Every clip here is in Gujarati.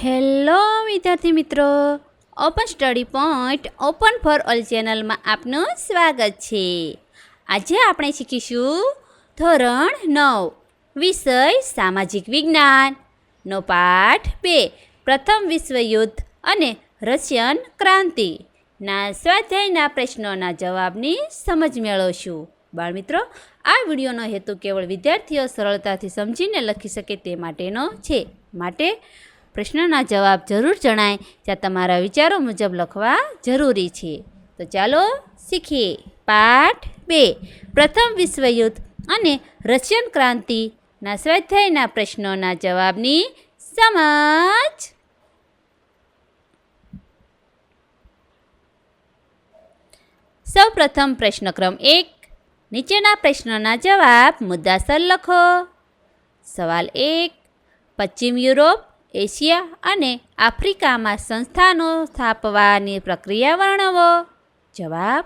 હેલો વિદ્યાર્થી મિત્રો, open study point open for all ચેનલમાં આપનું સ્વાગત છે. આજે આપણે શીખીશું ધોરણ 9 વિષય સામાજિક વિજ્ઞાનનો પાઠ 2 પ્રથમ વિશ્વયુદ્ધ અને રશિયન ક્રાંતિના સ્વાધ્યાયના પ્રશ્નોના જવાબની સમજ મેળવશું. બાળમિત્રો, આ વિડીયોનો હેતુ કેવળ વિદ્યાર્થીઓ સરળતાથી સમજીને લખી શકે તે માટેનો છે. માટે પ્રશ્નના જવાબ જરૂર જણાય ત્યાં તમારા વિચારો મુજબ લખવા જરૂરી છે. તો ચાલો શીખીએ. પાઠ 2 પ્રથમ વિશ્વયુદ્ધ અને રશિયન ક્રાંતિના સ્વાધ્યાયના પ્રશ્નોના જવાબની સમજ. સૌ પ્રથમ પ્રશ્ન ક્રમ 1. નીચેના પ્રશ્નોના જવાબ મુદ્દાસર લખો. સવાલ 1. પશ્ચિમ યુરોપ, એશિયા અને આફ્રિકામાં સંસ્થાનો સ્થાપવાની પ્રક્રિયા વર્ણવો. જવાબ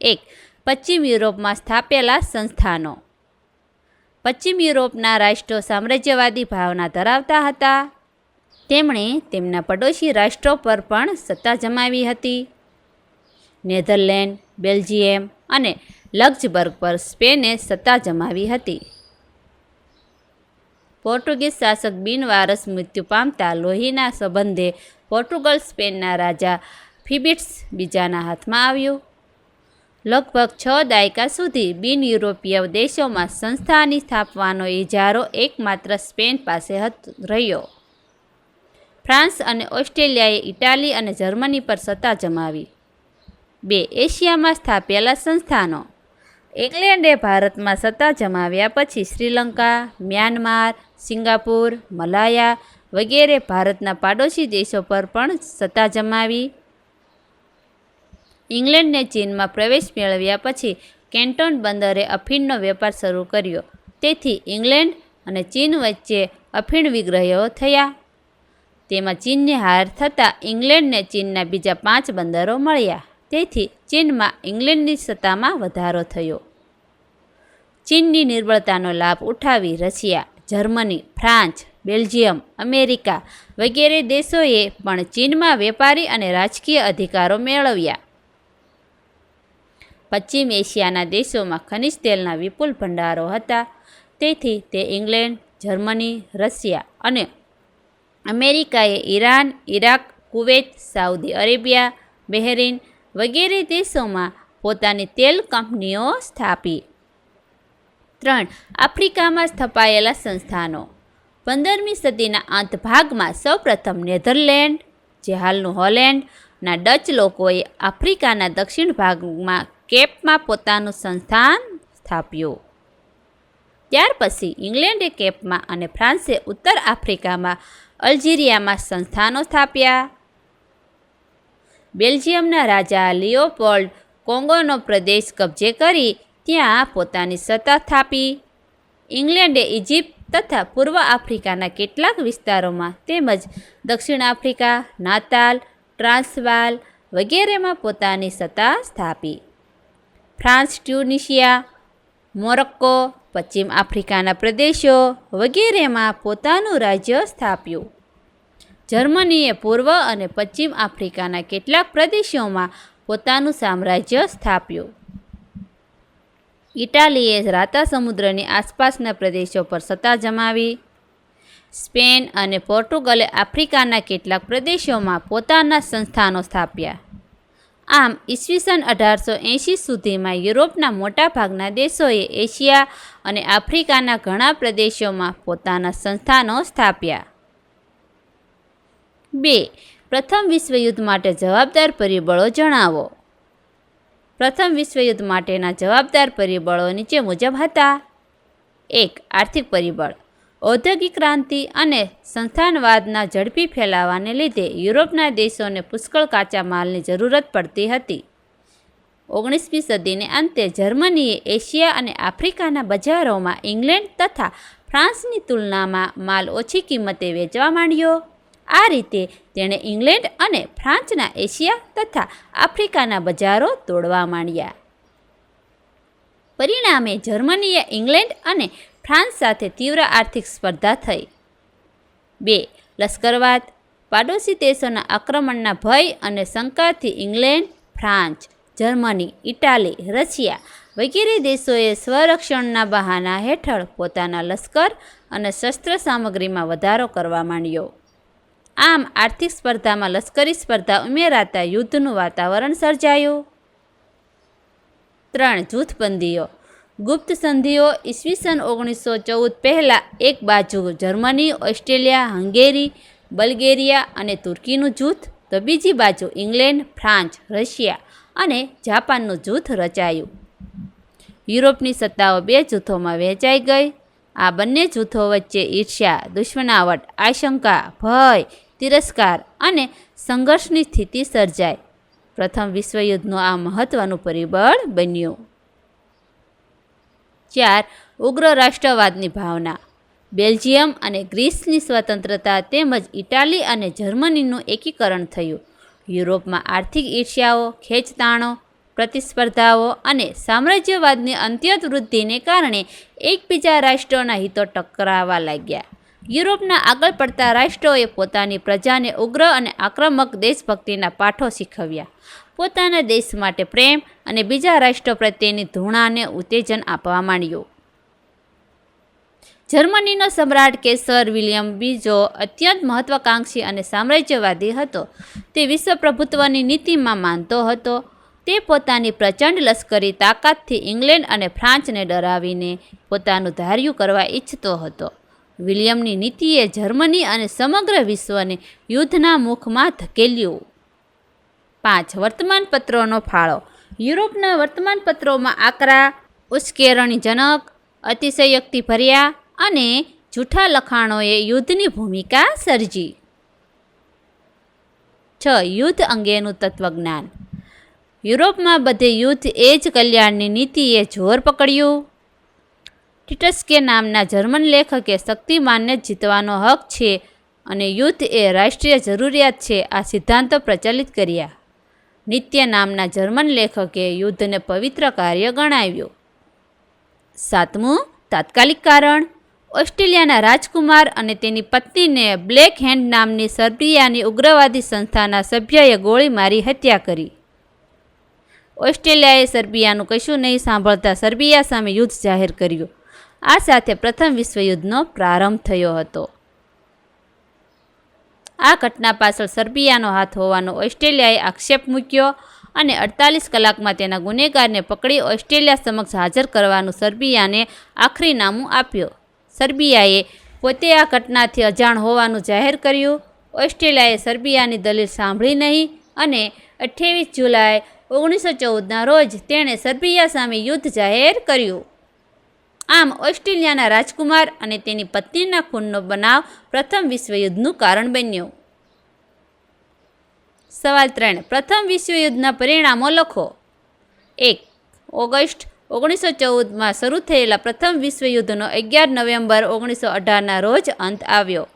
1. પશ્ચિમ યુરોપમાં સ્થાપેલા સંસ્થાનો. પશ્ચિમ યુરોપના રાષ્ટ્રો સામ્રાજ્યવાદી ભાવના ધરાવતા હતા. તેમણે તેમના પડોશી રાષ્ટ્રો પર પણ સત્તા જમાવી હતી. નેધરલેન્ડ, બેલ્જિયમ અને લક્ઝબર્ગ પર સ્પેને સત્તા જમાવી હતી. પોર્ટુગીઝ શાસક બિનવારસ મૃત્યુ પામતા લોહીના સંબંધે પોર્ટુગલ સ્પેનના રાજા ફિલિપ્સ બીજાના હાથમાં આવ્યું. લગભગ 6 દાયકા સુધી બિન યુરોપીય દેશોમાં સંસ્થાની સ્થાપવાનો ઇજારો એકમાત્ર સ્પેન પાસે રહ્યો. ફ્રાન્સ અને ઓસ્ટ્રેલિયાએ ઇટાલી અને જર્મની પર સત્તા જમાવી. 2. એશિયામાં સ્થાપેલા સંસ્થાનો. ઇંગ્લેન્ડે ભારતમાં સત્તા જમાવ્યા પછી શ્રીલંકા, મ્યાનમાર, સિંગાપુર, મલાયા વગેરે ભારતના પાડોશી દેશો પર પણ સત્તા જમાવી. ઇંગ્લેન્ડને ચીનમાં પ્રવેશ મેળવ્યા પછી કેન્ટોન બંદરે અફીણનો વેપાર શરૂ કર્યો. તેથી ઇંગ્લેન્ડ અને ચીન વચ્ચે અફીણ વિગ્રહો થયા. તેમાં ચીનની હાર થતાં ઇંગ્લેન્ડને ચીનના બીજા 5 બંદરો મળ્યા. તેથી ચીનમાં ઇંગ્લેન્ડની સત્તામાં વધારો થયો. ચીનની નિર્બળતાનો લાભ ઉઠાવી Russia, Germany, France, Belgium, America વગેરે દેશોએ પણ ચીનમાં વેપારી અને રાજકીય અધિકારો મેળવ્યા. પશ્ચિમ એશિયાના દેશોમાં ખનિજ તેલના વિપુલ ભંડારો હતા. તેથી તે ઇંગ્લેન્ડ, જર્મની, રશિયા અને અમેરિકાએ Iran, Iraq, Kuwait, Saudi Arabia, Bahrain વગેરે દેશોમાં પોતાની તેલ કંપનીઓ સ્થાપી. 3. આફ્રિકામાં સ્થપાયેલા સંસ્થાનો. 15મી સદીના અંત ભાગમાં સૌપ્રથમ નેધરલેન્ડ, જે હાલનું હોલેન્ડના ડચ લોકોએ આફ્રિકાના દક્ષિણ ભાગમાં કેપમાં પોતાનું સંસ્થાન સ્થાપ્યું. ત્યાર પછી ઇંગ્લેન્ડે કેપમાં અને ફ્રાન્સે ઉત્તર આફ્રિકામાં અલ્જીરિયામાં સંસ્થાનો સ્થાપ્યા. બેલ્જિયમના રાજા લિયોપોલ્ડ કોંગોનો પ્રદેશ કબજે કરી ત્યાં પોતાની સત્તા સ્થાપી. ઇંગ્લેન્ડે ઇજિપ્ત તથા પૂર્વ આફ્રિકાના કેટલાક વિસ્તારોમાં તેમજ દક્ષિણ આફ્રિકા, નાતાલ, ટ્રાન્સવાલ વગેરેમાં પોતાની સત્તા સ્થાપી. ફ્રાન્સ ટ્યુનિશિયા, મોરોક્કો, પશ્ચિમ આફ્રિકાના પ્રદેશો વગેરેમાં પોતાનું રાજ્ય સ્થાપ્યું. જર્મનીએ પૂર્વ અને પશ્ચિમ આફ્રિકાના કેટલાક પ્રદેશોમાં પોતાનું સામ્રાજ્ય સ્થાપ્યું. ઇટાલીએ રાતા સમુદ્રની આસપાસના પ્રદેશો પર સત્તા જમાવી. સ્પેન અને પોર્ટુગલે આફ્રિકાના કેટલાક પ્રદેશોમાં પોતાના સંસ્થાનો સ્થાપ્યા. આમ ઈસવીસન 1880 સુધીમાં યુરોપના મોટાભાગના દેશોએ એશિયા અને આફ્રિકાના ઘણા પ્રદેશોમાં પોતાના સંસ્થાનો સ્થાપ્યા. 2. પ્રથમ વિશ્વયુદ્ધ માટે જવાબદાર પરિબળો જણાવો. પ્રથમ વિશ્વયુદ્ધ માટેના જવાબદાર પરિબળો નીચે મુજબ હતા. 1. આર્થિક પરિબળ. ઔદ્યોગિક ક્રાંતિ અને સંસ્થાનવાદના ઝડપી ફેલાવાને લીધે યુરોપના દેશોને પુષ્કળ કાચા માલની જરૂરત પડતી હતી. 19મી સદીને અંતે જર્મનીએ એશિયા અને આફ્રિકાના બજારોમાં ઇંગ્લેન્ડ તથા ફ્રાન્સની તુલનામાં માલ ઓછી કિંમતે વેચવા માંડ્યો. આ રીતે તેણે ઇંગ્લેન્ડ અને ફ્રાન્સના એશિયા તથા આફ્રિકાના બજારો તોડવા માંડ્યા. પરિણામે જર્મનીએ ઇંગ્લેન્ડ અને ફ્રાન્સ સાથે તીવ્ર આર્થિક સ્પર્ધા થઈ. 2. લશ્કરવાદ. પાડોશી દેશોના આક્રમણના ભય અને શંકાથી England, France, Germany, Italy, Russia વગેરે દેશોએ સ્વરક્ષણના બહાના હેઠળ પોતાના લશ્કર અને શસ્ત્ર સામગ્રીમાં વધારો કરવા માંડ્યો. આમ આર્થિક સ્પર્ધામાં લશ્કરી સ્પર્ધા ઉમેરાતા યુદ્ધનું વાતાવરણ સર્જાયું. 3. જૂથબંધીઓ. ગુપ્ત સંધિઓ. ઈસવીસન 1914 પહેલાં એક બાજુ જર્મની, ઓસ્ટ્રેલિયા, હંગેરી, બલ્ગેરિયા અને તુર્કીનું જૂથ, તો બીજી બાજુ ઇંગ્લેન્ડ, ફ્રાન્સ, રશિયા અને જાપાનનું જૂથ રચાયું. યુરોપની સત્તાઓ બે જૂથોમાં વહેંચાઈ ગઈ. આ બંને જૂથો વચ્ચે ઈર્ષ્યા, દુશ્મનાવટ, આશંકા, ભય, તિરસ્કાર અને સંઘર્ષની સ્થિતિ સર્જાઈ. પ્રથમ વિશ્વયુદ્ધનું આ મહત્વનું પરિબળ બન્યું. 4. ઉગ્ર રાષ્ટ્રવાદની ભાવના. બેલ્જિયમ અને ગ્રીસની સ્વતંત્રતા તેમજ ઇટાલી અને જર્મનીનું એકીકરણ થયું. યુરોપમાં આર્થિક ઈર્ષ્યાઓ, ખેંચતાણો, પ્રતિસ્પર્ધાઓ અને સામ્રાજ્યવાદની અંત્યવૃદ્ધિને કારણે એકબીજા રાષ્ટ્રોના હિતો ટકરાવા લાગ્યા. યુરોપના આગળ પડતા રાષ્ટ્રોએ પોતાની પ્રજાને ઉગ્ર અને આક્રમક દેશભક્તિના પાઠો શીખવ્યા. પોતાના દેશ માટે પ્રેમ અને બીજા રાષ્ટ્રો પ્રત્યેની ધૃણાને ઉત્તેજન આપવા માંડ્યું. જર્મનીનો સમ્રાટ કેસર વિલિયમ બીજો અત્યંત મહત્વાકાંક્ષી અને સામ્રાજ્યવાદી હતો. તે વિશ્વ પ્રભુત્વની નીતિમાં માનતો હતો. તે પોતાની પ્રચંડ લશ્કરી તાકાતથી ઇંગ્લેન્ડ અને ફ્રાન્સને ડરાવીને પોતાનું ધાર્યું કરવા ઈચ્છતો હતો. વિલિયમની નીતિએ જર્મની અને સમગ્ર વિશ્વને યુદ્ધના મુખમાં ધકેલ્યું. 5. વર્તમાનપત્રોનો ફાળો. યુરોપના વર્તમાનપત્રોમાં આકરા, ઉશ્કેરણીજનક, અતિશયોક્તિભર્યા અને જૂઠા લખાણોએ યુદ્ધની ભૂમિકા સર્જી. 6. યુદ્ધ અંગેનું તત્વજ્ઞાન. યુરોપમાં બધે યુદ્ધ એ જ કલ્યાણની નીતિએ જોર પકડ્યું. ટીટસ્કે નામના જર્મન લેખકે શક્તિમાનને જીતવાનો હક છે અને યુદ્ધ એ રાષ્ટ્રીય જરૂરિયાત છે આ સિદ્ધાંતો પ્રચલિત કર્યા. નિત્ય નામના જર્મન લેખકે યુદ્ધને પવિત્ર કાર્ય ગણાવ્યું. 7. તાત્કાલિક કારણ. ઓસ્ટ્રેલિયાના રાજકુમાર અને તેની પત્નીને બ્લેક હેન્ડ નામની સર્બિયાની ઉગ્રવાદી સંસ્થાના સભ્યએ ગોળી મારી હત્યા કરી. ઓસ્ટ્રેલિયાએ સર્બિયાનું કશું નહીં સાંભળતા સર્બિયા સામે યુદ્ધ જાહેર કર્યું. આ સાથે પ્રથમ વિશ્વયુદ્ધનો પ્રારંભ થયો હતો. આ ઘટના પાછળ સર્બિયાનો હાથ હોવાનો ઓસ્ટ્રેલિયાએ આક્ષેપ મૂક્યો અને 48 કલાકમાં તેના ગુનેગારને પકડી ઓસ્ટ્રેલિયા સમક્ષ હાજર કરવાનું સર્બિયાને આખરીનામું આપ્યું. સર્બિયાએ પોતે આ ઘટનાથી અજાણ હોવાનું જાહેર કર્યું. ઓસ્ટ્રેલિયાએ સર્બિયાની દલીલ સાંભળી નહીં અને 28 જુલાઈ 1914ના રોજ તેણે સર્બિયા સામે યુદ્ધ જાહેર કર્યું. આમ ઓસ્ટ્રેલિયાના રાજકુમાર અને તેની પત્નીના ખૂનનો બનાવ પ્રથમ વિશ્વયુદ્ધનું કારણ બન્યો. સવાલ 3. પ્રથમ વિશ્વયુદ્ધના પરિણામો લખો. 1. ઓગસ્ટ 1914માં શરૂ થયેલા પ્રથમ વિશ્વયુદ્ધનો 11 નવેમ્બર 1918ના રોજ અંત આવ્યો.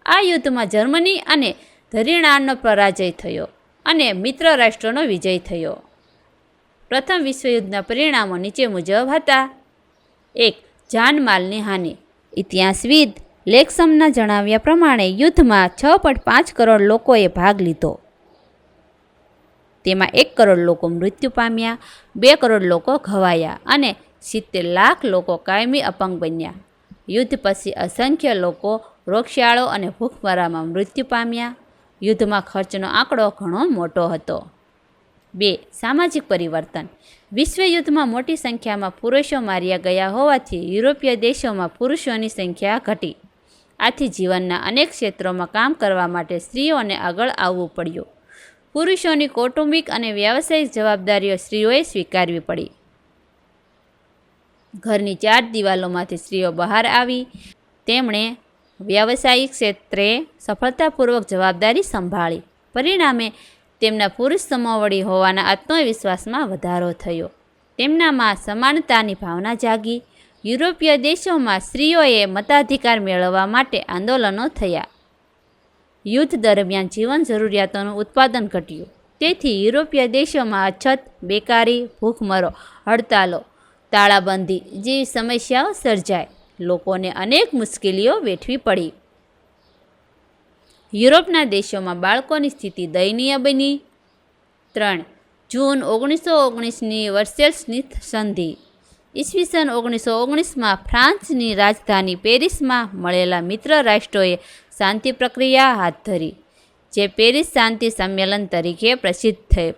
આ યુદ્ધમાં જર્મની અને ધરીણાનો પરાજય થયો અને મિત્ર રાષ્ટ્રોનો વિજય થયો. પ્રથમ વિશ્વયુદ્ધના પરિણામો નીચે મુજબ હતા. 1. જાનમાલની હાનિ. ઇતિહાસવિદ લેક્સમના જણાવ્યા પ્રમાણે યુદ્ધમાં 6.5 કરોડ લોકોએ ભાગ લીધો. તેમાં 1 કરોડ લોકો મૃત્યુ પામ્યા, 2 કરોડ લોકો ઘવાયા અને 70 લાખ લોકો કાયમી અપંગ બન્યા. યુદ્ધ પછી અસંખ્ય લોકો રોગચાળો અને ભૂખમરામાં મૃત્યુ પામ્યા. યુદ્ધમાં ખર્ચનો આંકડો ઘણો મોટો હતો. 2. સામાજિક પરિવર્તન. વિશ્વયુદ્ધમાં મોટી સંખ્યામાં પુરુષો માર્યા ગયા હોવાથી યુરોપીય દેશોમાં પુરુષોની સંખ્યા ઘટી. આથી જીવનના અનેક ક્ષેત્રોમાં કામ કરવા માટે સ્ત્રીઓને આગળ આવવું પડ્યું. પુરુષોની કૌટુંબિક અને વ્યાવસાયિક જવાબદારીઓ સ્ત્રીઓએ સ્વીકારવી પડી. ઘરની 4 દિવાલોમાંથી સ્ત્રીઓ બહાર આવી. તેમણે વ્યાવસાયિક ક્ષેત્રે સફળતાપૂર્વક જવાબદારી સંભાળી. પરિણામે તેમના પુરુષ સમોવડી હોવાના આત્મવિશ્વાસમાં વધારો થયો. તેમનામાં સમાનતાની ભાવના જાગી. યુરોપીય દેશોમાં સ્ત્રીઓએ મતાધિકાર મેળવવા માટે આંદોલનો થયા. યુદ્ધ દરમિયાન જીવન જરૂરિયાતોનું ઉત્પાદન ઘટ્યું. તેથી યુરોપીય દેશોમાં અછત, બેકારી, ભૂખમરો, હડતાલો, તાળાબંધી જેવી સમસ્યાઓ સર્જાઈ. લોકોને અનેક મુશ્કેલીઓ વેઠવી પડી. યુરોપના દેશોમાં બાળકોની સ્થિતિ દયનીય બની. 3. જૂન 1919ની વર્સેલ્સની સંધિ. ઈસવીસન 1919માં ફ્રાન્સની રાજધાની પેરિસમાં મળેલા મિત્ર રાષ્ટ્રોએ શાંતિ પ્રક્રિયા હાથ ધરી, જે પેરિસ શાંતિ સંમેલન તરીકે પ્રસિદ્ધ થયું.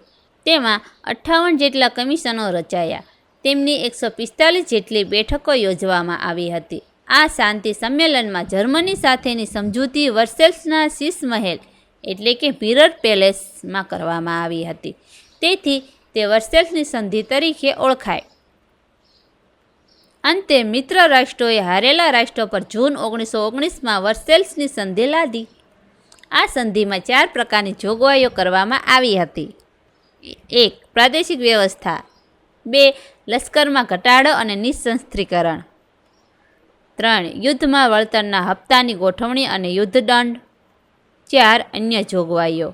તેમાં 58 જેટલા કમિશનો રચાયા. તેમની 145 જેટલી બેઠકો યોજવામાં આવી હતી. આ શાંતિ સંમેલનમાં જર્મની સાથેની સમજૂતી વર્સેલ્સના શીશ મહેલ એટલે કે મિરર પેલેસમાં કરવામાં આવી હતી. તેથી તે વર્સેલ્સની સંધિ તરીકે ઓળખાય. અંતે મિત્ર રાષ્ટ્રોએ હારેલા રાષ્ટ્રો પર જૂન 1919માં વર્સેલ્સની સંધિ લાદી. આ સંધિમાં 4 પ્રકારની જોગવાઈઓ કરવામાં આવી હતી. 1. પ્રાદેશિક વ્યવસ્થા. 2. લશ્કરમાં ઘટાડો અને નિઃશસ્ત્રીકરણ. 3. યુદ્ધમાં વળતરના હપ્તાની ગોઠવણી અને યુદ્ધદંડ. 4. અન્ય જોગવાઈઓ.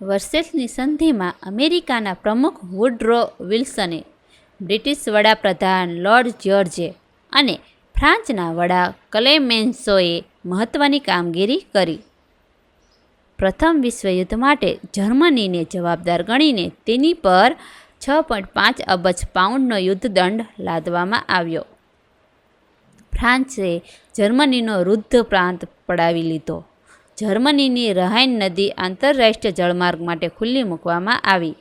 વર્સેલ્સની સંધિમાં અમેરિકાના પ્રમુખ વુડરો વિલ્સને, બ્રિટિશ વડાપ્રધાન લોર્ડ જ્યોર્જે અને ફ્રાન્સના વડા ક્લેમેન્સોએ મહત્ત્વની કામગીરી કરી. પ્રથમ વિશ્વયુદ્ધ માટે જર્મનીને જવાબદાર ગણીને તેની પર 6.5 અબજ પાઉન્ડનો યુદ્ધદંડ લાદવામાં આવ્યો. ફ્રાન્સે જર્મનીનો રૂદ્ધ પ્રાંત પડાવી લીધો. જર્મનીની રહાઇન નદી આંતરરાષ્ટ્રીય જળમાર્ગ માટે ખુલ્લી મૂકવામાં આવી.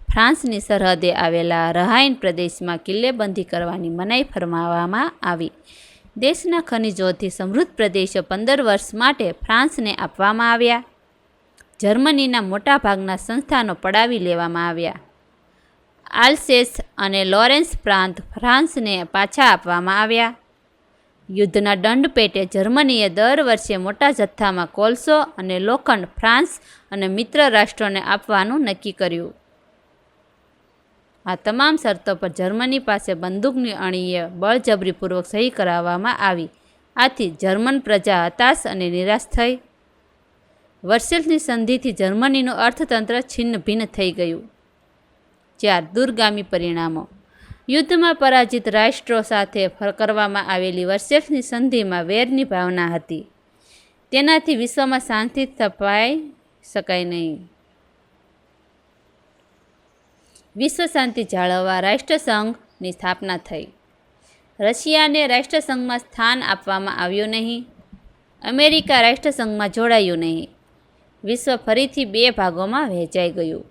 ફ્રાન્સની સરહદે આવેલા રહાઇન પ્રદેશમાં કિલ્લેબંધી કરવાની મનાઈ ફરમાવવામાં આવી. દેશના ખનિજોથી સમૃદ્ધ પ્રદેશો 15 વર્ષ માટે ફ્રાન્સને આપવામાં આવ્યા. જર્મનીના મોટાભાગના સંસ્થાનો પડાવી લેવામાં આવ્યા. આલ્સેસ અને લોરેન્સ પ્રાંત ફ્રાન્સને પાછા આપવામાં આવ્યા. યુદ્ધના દંડ પેટે જર્મનીએ દર વર્ષે મોટા જથ્થામાં કોલસો અને લોખંડ ફ્રાન્સ અને મિત્ર રાષ્ટ્રોને આપવાનું નક્કી કર્યું. આ તમામ શરતો પર જર્મની પાસે બંદૂકની અણીએ બળજબરીપૂર્વક સહી કરાવવામાં આવી. આથી જર્મન પ્રજા હતાશ અને નિરાશ થઈ. વર્સેલ્સની સંધિથી જર્મનીનું અર્થતંત્ર છિન્ન ભિન્ન થઈ ગયું. 4. દૂરગામી પરિણામો. યુદ્ધમાં પરાજિત રાષ્ટ્રો સાથે કરવામાં આવેલી વર્સેલ્સની સંધિમાં વેરની ભાવના હતી. તેનાથી વિશ્વમાં શાંતિ સ્થપાઈ શકાય નહીં. વિશ્વ શાંતિ જાળવવા રાષ્ટ્રસંઘની સ્થાપના થઈ. રશિયાને રાષ્ટ્રસંઘમાં સ્થાન આપવામાં આવ્યું નહીં. અમેરિકા રાષ્ટ્રસંઘમાં જોડાયું નહીં. વિશ્વ ફરીથી 2 ભાગોમાં વહેંચાઈ ગયું.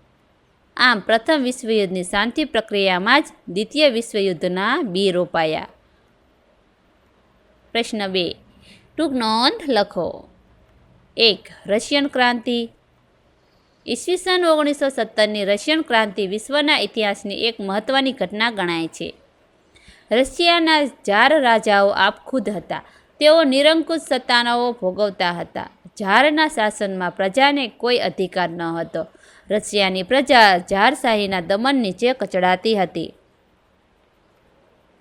આમ પ્રથમ વિશ્વયુદ્ધની શાંતિ પ્રક્રિયામાં જ દ્વિતીય વિશ્વયુદ્ધના બી રોપાયા. પ્રશ્ન 2. ટૂંક નોંધ લખો. 1. રશિયન ક્રાંતિ. ઈસવીસન 1917ની રશિયન ક્રાંતિ વિશ્વના ઇતિહાસની એક મહત્ત્વની ઘટના ગણાય છે. રશિયાના જાર રાજાઓ આપખુદ હતા. તેઓ નિરંકુશ સત્તાનો ભોગવતા હતા. જારના શાસનમાં પ્રજાને કોઈ અધિકાર ન હતો. રશિયાની પ્રજા જારશાહીના દમન નીચે કચડાતી હતી.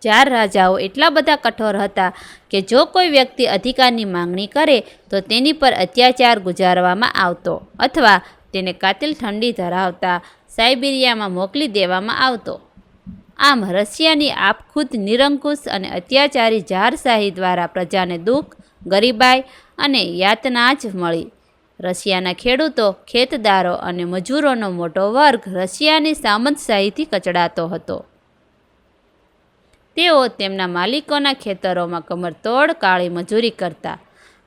જાર રાજાઓ એટલા બધા કઠોર હતા કે જો કોઈ વ્યક્તિ અધિકારની માંગણી કરે તો તેની પર અત્યાચાર ગુજારવામાં આવતો અથવા તેને કાતિલ ઠંડી ધરાવતા સાઇબિરિયામાં મોકલી દેવામાં આવતો. આમ રશિયાની આપખુદ નિરંકુશ અને અત્યાચારી જારશાહી દ્વારા પ્રજાને દુઃખ, ગરીબાઈ અને યાતના જ મળી. રશિયાના ખેડૂતો, ખેતદારો અને મજૂરોનો મોટો વર્ગ રશિયાની સામંતશાહીથી કચડાતો હતો. તેઓ તેમના માલિકોના ખેતરોમાં કમરતોડ કાળી મજૂરી કરતા,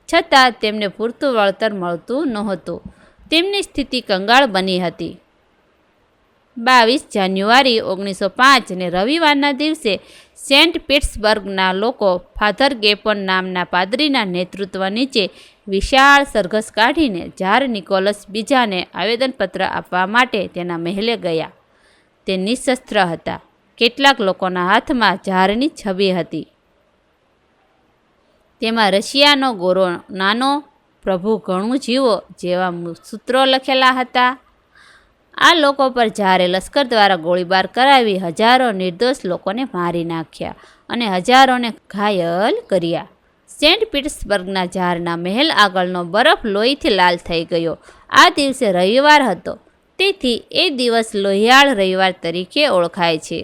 છતાં તેમને પૂરતું વળતર મળતું નહોતું. તેમની સ્થિતિ કંગાળ બની હતી. 22 જાન્યુઆરી 1905ને રવિવારના દિવસે સેન્ટ પીટર્સબર્ગના લોકો ફાધર ગેપોન નામના પાદરીના નેતૃત્વ નીચે વિશાળ સરઘસ કાઢીને જાર નિકોલસ બીજાને આવેદનપત્ર આપવા માટે તેના મહેલે ગયા. તે નિશસ્ત્ર હતા. કેટલાક લોકોના હાથમાં જારની છબી હતી. તેમાં રશિયાનો ગોરો નાનો, પ્રભુ ઘણું જીવો જેવા સૂત્રો લખેલા હતા. આ લોકો પર જારે લશ્કર દ્વારા ગોળીબાર કરાવી હજારો નિર્દોષ લોકોને મારી નાખ્યા અને હજારોને ઘાયલ કર્યા. સેન્ટ પીટર્સબર્ગના જારના મહેલ આગળનો બરફ લોહીથી લાલ થઈ ગયો. આ દિવસે રવિવાર હતો, તેથી એ દિવસ લોહિયાળ રવિવાર તરીકે ઓળખાય છે.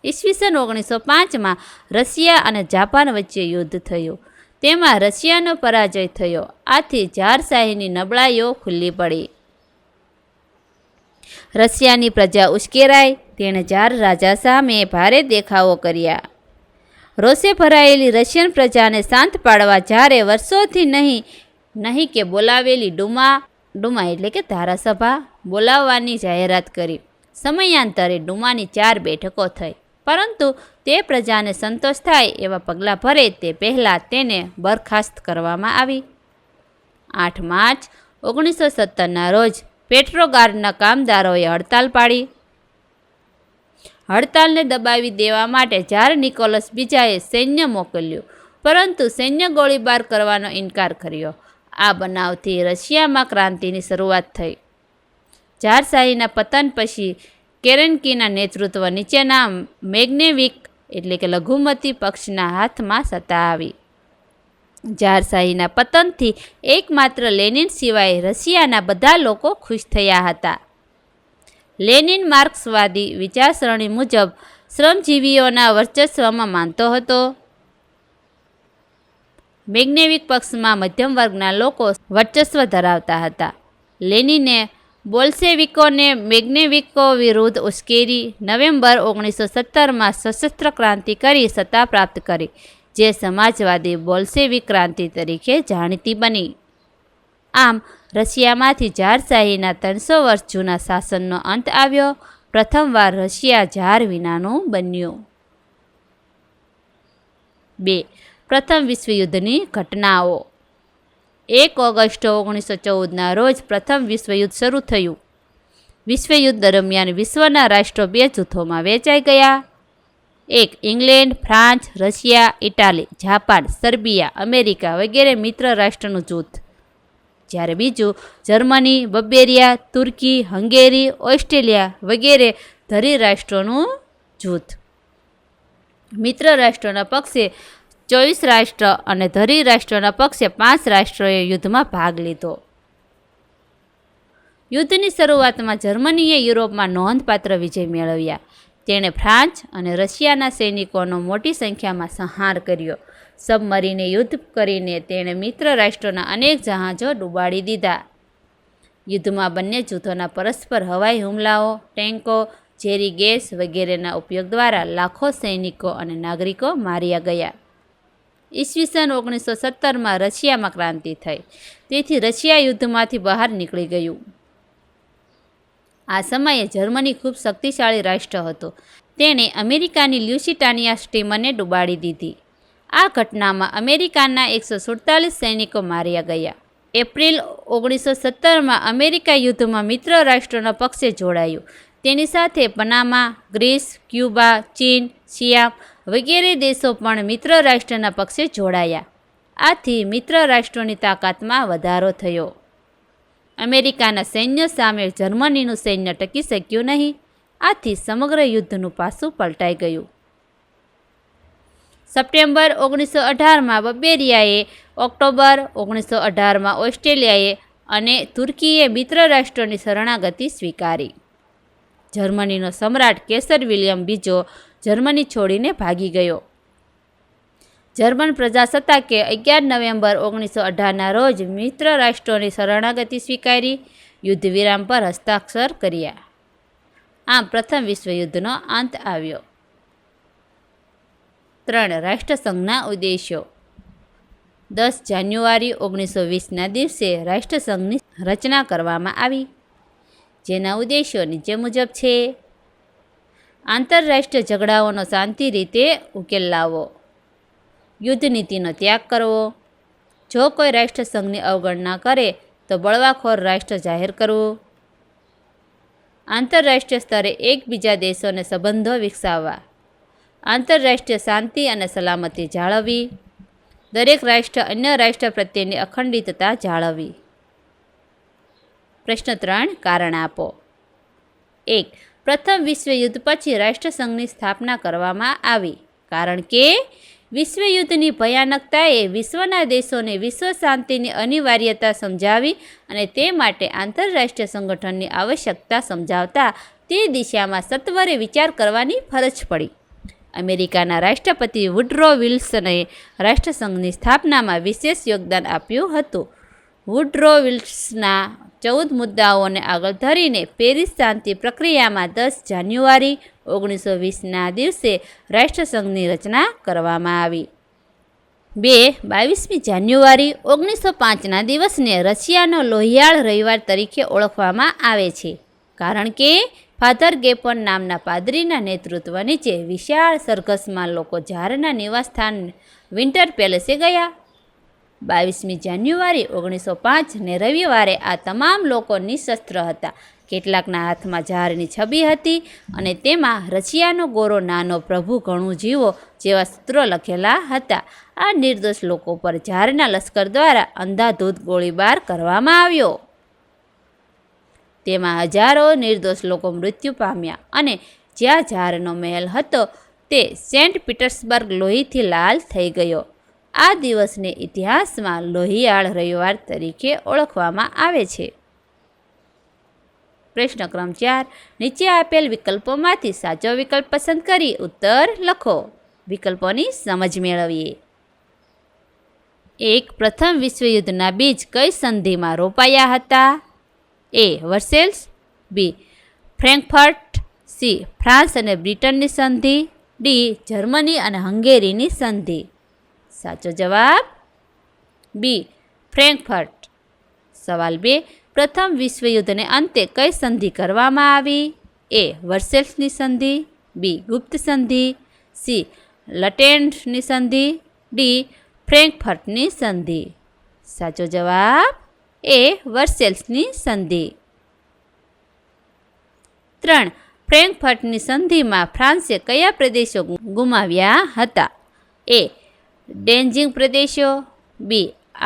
ઈસવીસન 1905માં રશિયા અને જાપાન વચ્ચે યુદ્ધ થયું. તેમાં રશિયાનો પરાજય થયો. આથી ઝારશાહીની નબળાઈઓ ખુલ્લી પડી. રશિયાની પ્રજા ઉશ્કેરાઈ. તેણે ઝાર રાજા સામે ભારે દેખાવો કર્યા. રોષે ભરાયેલી રશિયન પ્રજાને શાંત પાડવા ઝારે વર્ષોથી નહીં કે બોલાવેલી ડુમા એટલે કે ધારાસભા બોલાવવાની જાહેરાત કરી. સમયાંતરે ડુમાની 4 બેઠકો થઈ, પરંતુ તે પ્રજાને સંતોષ થાય એવા પગલાં ભરે તે પહેલાં તેને બરખાસ્ત કરવામાં આવી. 8 માર્ચ 1917ના રોજ પેટ્રોગાર્ડના કામદારોએ હડતાલ પાડી. હડતાલને દબાવી દેવા માટે ઝાર નિકોલસ બીજાએ સૈન્ય મોકલ્યું, પરંતુ સૈન્ય ગોળીબાર કરવાનો ઇનકાર કર્યો. આ બનાવથી રશિયામાં ક્રાંતિની શરૂઆત થઈ. ઝારશાહીના પતન પછી કેરેન્કીના નેતૃત્વ નીચેના મેગ્નેવિક એટલે કે લઘુમતી પક્ષના હાથમાં સત્તા આવી. ઝારશાહીના પતનથી એકમાત્ર લેનિન સિવાય રશિયાના બધા લોકો ખુશ થયા હતા. લેનિન માર્ક્સવાદી વિચારસરણી મુજબ શ્રમજીવીઓના વર્ચસ્વમાં માનતો હતો. મેગ્નેવિક પક્ષમાં મધ્યમ વર્ગના લોકો વર્ચસ્વ ધરાવતા હતા. લેનિને બોલ્શેવિકોને મેગ્નેવિકો વિરુદ્ધ ઉશ્કેરી નવેમ્બર 1917માં સશસ્ત્ર ક્રાંતિ કરી સત્તા પ્રાપ્ત કરી, જે સમાજવાદી બોલ્શેવિક ક્રાંતિ તરીકે જાણીતી બની. આમ રશિયામાંથી ઝારશાહીના 300 વર્ષ જૂના શાસનનો અંત આવ્યો. પ્રથમવાર રશિયા ઝાર વિનાનું બન્યું. 2. પ્રથમ વિશ્વયુદ્ધની ઘટનાઓ. 1 ઓગસ્ટ 1914ના રોજ પ્રથમ વિશ્વયુદ્ધ શરૂ થયું. વિશ્વયુદ્ધ દરમિયાન વિશ્વના રાષ્ટ્રો 2 જૂથોમાં વેચાઈ ગયા. 1. England, France, Russia, Italy, Japan, Serbia, America વગેરે મિત્ર રાષ્ટ્રનું જૂથ, જ્યારે બીજું જર્મની, બલ્ગેરિયા, તુર્કી, હંગેરી, ઓસ્ટ્રેલિયા વગેરે ધરી રાષ્ટ્રોનું જૂથ. મિત્ર રાષ્ટ્રોના પક્ષે 24 રાષ્ટ્ર અને ધરી રાષ્ટ્રોના પક્ષે 5 રાષ્ટ્રોએ યુદ્ધમાં ભાગ લીધો. યુદ્ધની શરૂઆતમાં જર્મનીએ યુરોપમાં નોંધપાત્ર વિજય મેળવ્યા. તેણે ફ્રાન્સ અને રશિયાના સૈનિકોનો મોટી સંખ્યામાં સંહાર કર્યો. સબમરીને યુદ્ધ કરીને તેણે મિત્ર રાષ્ટ્રોના અનેક જહાજો ડૂબાડી દીધા. યુદ્ધમાં બંને જૂથોના પરસ્પર હવાઈ હુમલાઓ, ટેન્કો, ઝેરી ગેસ વગેરેના ઉપયોગ દ્વારા લાખો સૈનિકો અને નાગરિકો માર્યા ગયા. ઈસવીસન 1917માં રશિયામાં ક્રાંતિ થઈ, તેથી રશિયા યુદ્ધમાંથી બહાર નીકળી ગયું. આ સમયે જર્મની ખૂબ શક્તિશાળી રાષ્ટ્ર હતો. તેણે અમેરિકાની લ્યુસિટાનિયા સ્ટીમરને ડૂબાડી દીધી. આ ઘટનામાં અમેરિકાના 147 સૈનિકો માર્યા ગયા. એપ્રિલ 1917માં અમેરિકા યુદ્ધમાં મિત્ર રાષ્ટ્રોના પક્ષે જોડાયું. તેની સાથે પનામા, ગ્રીસ, ક્યુબા, ચીન, સિયામ વગેરે દેશો પણ મિત્ર રાષ્ટ્રના પક્ષે જોડાયા. આથી મિત્ર રાષ્ટ્રોની તાકાતમાં વધારો થયો. અમેરિકાના સૈન્ય સામે જર્મનીનું સૈન્ય ટકી શક્યું નહીં. આથી સમગ્ર યુદ્ધનું પાસું પલટાઈ ગયું. સપ્ટેમ્બર 1918માં બલ્ગેરિયાએ, ઓક્ટોબર 1918માં ઓસ્ટ્રેલિયાએ અને તુર્કીએ મિત્ર રાષ્ટ્રોની શરણાગતિ સ્વીકારી. જર્મનીનો સમ્રાટ કેસર વિલિયમ બીજો જર્મની છોડીને ભાગી ગયો. જર્મન પ્રજાસત્તાકે 11 નવેમ્બર 1918ના રોજ મિત્ર રાષ્ટ્રોની શરણાગતિ સ્વીકારી, યુદ્ધ વિરામ પર હસ્તાક્ષર કર્યા. આમ પ્રથમ વિશ્વયુદ્ધનો અંત આવ્યો. 3. રાષ્ટ્રસંઘના ઉદ્દેશો. 10 જાન્યુઆરી 1920ના દિવસે રાષ્ટ્રસંઘની રચના કરવામાં આવી, જેના ઉદ્દેશો નીચે મુજબ છે. આંતરરાષ્ટ્રીય ઝઘડાઓનો શાંતિ રીતે ઉકેલ લાવવો, યુદ્ધ નીતિનો ત્યાગ કરવો, જો કોઈ રાષ્ટ્રસંઘની અવગણના કરે તો બળવાખોર રાષ્ટ્ર જાહેર કરવું, આંતરરાષ્ટ્રીય સ્તરે એકબીજા દેશોને સંબંધો વિકસાવવા, આંતરરાષ્ટ્રીય શાંતિ અને સલામતી જાળવવી, દરેક રાષ્ટ્ર અન્ય રાષ્ટ્ર પ્રત્યેની અખંડિતતા જાળવવી. પ્રશ્ન 3. કારણ આપો. 1. પ્રથમ વિશ્વયુદ્ધ પછી રાષ્ટ્રસંઘની સ્થાપના કરવામાં આવી, કારણ કે વિશ્વયુદ્ધની ભયાનકતાએ વિશ્વના દેશોને વિશ્વ શાંતિની અનિવાર્યતા સમજાવી અને તે માટે આંતરરાષ્ટ્રીય સંગઠનની આવશ્યકતા સમજાવતા તે દિશામાં સત્વરે વિચાર કરવાની ફરજ પડી. અમેરિકાના રાષ્ટ્રપતિ વુડરો વિલ્સને રાષ્ટ્રસંઘની સ્થાપનામાં વિશેષ યોગદાન આપ્યું હતું. વુડરો વિલ્સના 14 મુદ્દાઓને આગળ ધરીને પેરિસ શાંતિ પ્રક્રિયામાં 10 જાન્યુઆરી 1920ના દિવસે રાષ્ટ્રસંઘની રચના કરવામાં આવી. 22મી જાન્યુઆરી 1905ના દિવસને રશિયાનો લોહિયાળ રવિવાર તરીકે ઓળખવામાં આવે છે, કારણ કે ફાધર ગેપન નામના પાદરીના નેતૃત્વ નીચે વિશાળ સરઘસમાં લોકો ઝારના નિવાસસ્થાન વિન્ટર પેલેસે ગયા. 22મી જાન્યુઆરી 1905 ને રવિવારે આ તમામ લોકો નિશસ્ત્ર હતા. કેટલાકના હાથમાં ઝારની છબી હતી અને તેમાં રશિયાનો ગોરો નાનો પ્રભુ ઘણું જીવો જેવા સૂત્રો લખેલા હતા. આ નિર્દોષ લોકો પર ઝારના લશ્કર દ્વારા અંધાધૂંધ ગોળીબાર કરવામાં આવ્યો. તેમાં હજારો નિર્દોષ લોકો મૃત્યુ પામ્યા અને જ્યાં ઝારનો મહેલ હતો તે સેન્ટ પીટર્સબર્ગ લોહીથી લાલ થઈ ગયો. આ દિવસને ઇતિહાસમાં લોહિયાળ રવિવાર તરીકે ઓળખવામાં આવે છે. પ્રશ્ન ક્રમ 4. નીચે આપેલ વિકલ્પોમાંથી સાચો વિકલ્પ પસંદ કરી ઉત્તર લખો. વિકલ્પોની સમજ મેળવીએ. 1. પ્રથમ વિશ્વયુદ્ધના બીજ કઈ સંધિમાં રોપાયા હતા? A. વર્સેલ્સ, B. Frankfurt, C. France અને બ્રિટનની સંધિ, D. જર્મની અને હંગેરીની સંધિ. સાચો જવાબ B. ફ્રેન્કફર્ટ. સવાલ 2. પ્રથમ વિશ્વયુદ્ધને અંતે કઈ સંધિ કરવામાં આવી? A. વર્સેલ્સની સંધિ, B. ગુપ્ત સંધિ, C. લટેન્ટની સંધિ, D. ફ્રેન્કફર્ટની સંધિ. સાચો જવાબ A. વર્સેલ્સની સંધિ. 3. ફ્રેન્કફર્ટની સંધિમાં ફ્રાન્સે કયા પ્રદેશો ગુમાવ્યા હતા? A. ડેન્જિંગ પ્રદેશો, B.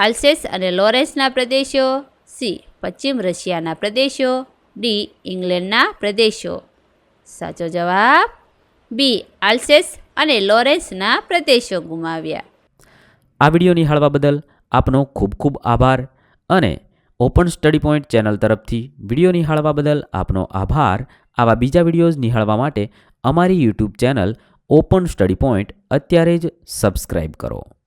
આલ્સેસ અને લોરેન્સના પ્રદેશો, C. પશ્ચિમ રશિયાના પ્રદેશો, D. ઇંગ્લેન્ડના પ્રદેશો. સાચો જવાબ B. આલ્સેસ અને લોરેન્સના પ્રદેશો ગુમાવ્યા. આ વિડીયો નિહાળવા બદલ આપનો ખૂબ ખૂબ આભાર અને ઓપન સ્ટડી પોઈન્ટ ચેનલ તરફથી વિડીયો નિહાળવા બદલ આપનો આભાર. આવા બીજા વિડીયોઝ નિહાળવા માટે અમારી YouTube channel open study point અત્યારે જ સબસ્ક્રાઈબ કરો.